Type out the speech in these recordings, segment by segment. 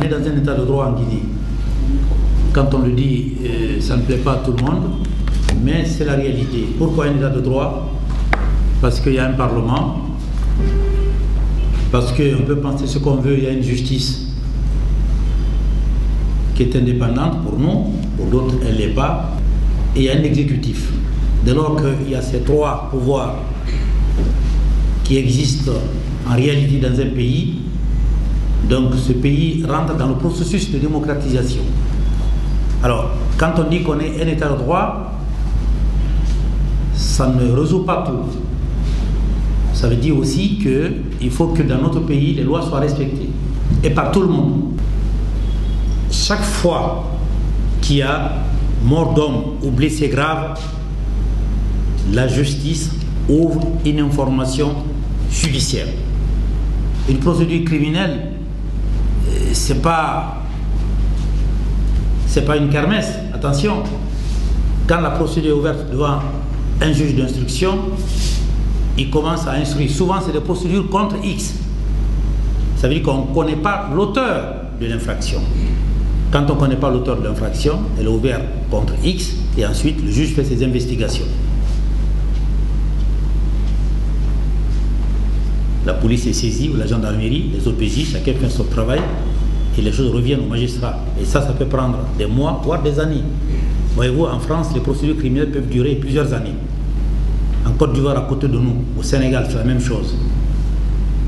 est dans un état de droit en Guinée. Quand on le dit, ça ne plaît pas à tout le monde, mais c'est la réalité. Pourquoi un état de droit? Parce qu'il y a un parlement, parce qu'on peut penser ce qu'on veut, il y a une justice qui est indépendante pour nous, pour d'autres elle ne l'est pas, et il y a un exécutif. Dès lors qu'il y a ces trois pouvoirs qui existent en réalité dans un pays, donc ce pays rentre dans le processus de démocratisation. Alors, quand on dit qu'on est un état de droit, ça ne résout pas tout. Ça veut dire aussi qu'il faut que dans notre pays, les lois soient respectées, et par tout le monde. Chaque fois qu'il y a mort d'homme ou blessé grave, la justice ouvre une information judiciaire. Une procédure criminelle, c'est pas une kermesse, attention. Quand la procédure est ouverte devant un juge d'instruction, il commence à instruire. Souvent, c'est des procédures contre X. Ça veut dire qu'on ne connaît pas l'auteur de l'infraction. Quand on ne connaît pas l'auteur de l'infraction, elle est ouverte contre X et ensuite le juge fait ses investigations. La police est saisie ou la gendarmerie, les OPJ, chacun fait son travail et les choses reviennent au magistrat. Et ça peut prendre des mois, voire des années. Voyez-vous, en France, les procédures criminelles peuvent durer plusieurs années. En Côte d'Ivoire, à côté de nous, au Sénégal, c'est la même chose.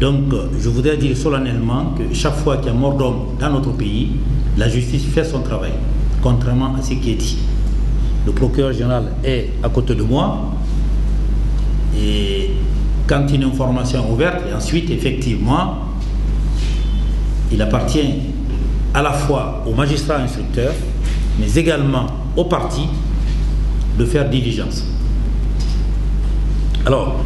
Donc, je voudrais dire solennellement que chaque fois qu'il y a mort d'homme dans notre pays, la justice fait son travail, contrairement à ce qui est dit. Le procureur général est à côté de moi et quand une information est ouverte, et ensuite, effectivement, il appartient à la fois au magistrat instructeur, mais également au parti de faire diligence. Alors,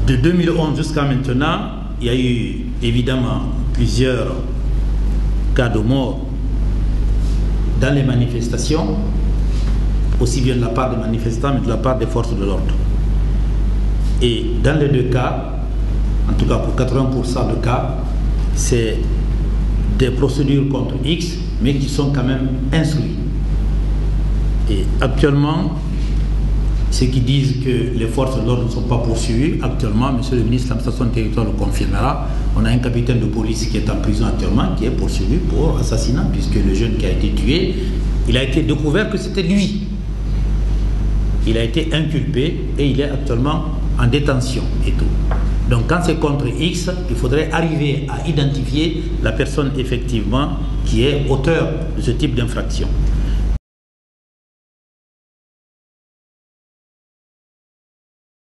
de 2011 jusqu'à maintenant, il y a eu évidemment plusieurs cas de mort dans les manifestations, aussi bien de la part des manifestants, mais de la part des forces de l'ordre. Et dans les deux cas, en tout cas pour 80% de cas, c'est des procédures contre X, mais qui sont quand même instruits. Et actuellement, ceux qui disent que les forces de l'ordre ne sont pas poursuivies, actuellement, monsieur le ministre de l'administration du territoire le confirmera, on a un capitaine de police qui est en prison actuellement, qui est poursuivi pour assassinat, puisque le jeune qui a été tué, il a été découvert que c'était lui. Il a été inculpé et il est actuellement en détention et tout. Donc quand c'est contre X, il faudrait arriver à identifier la personne effectivement qui est auteur de ce type d'infraction.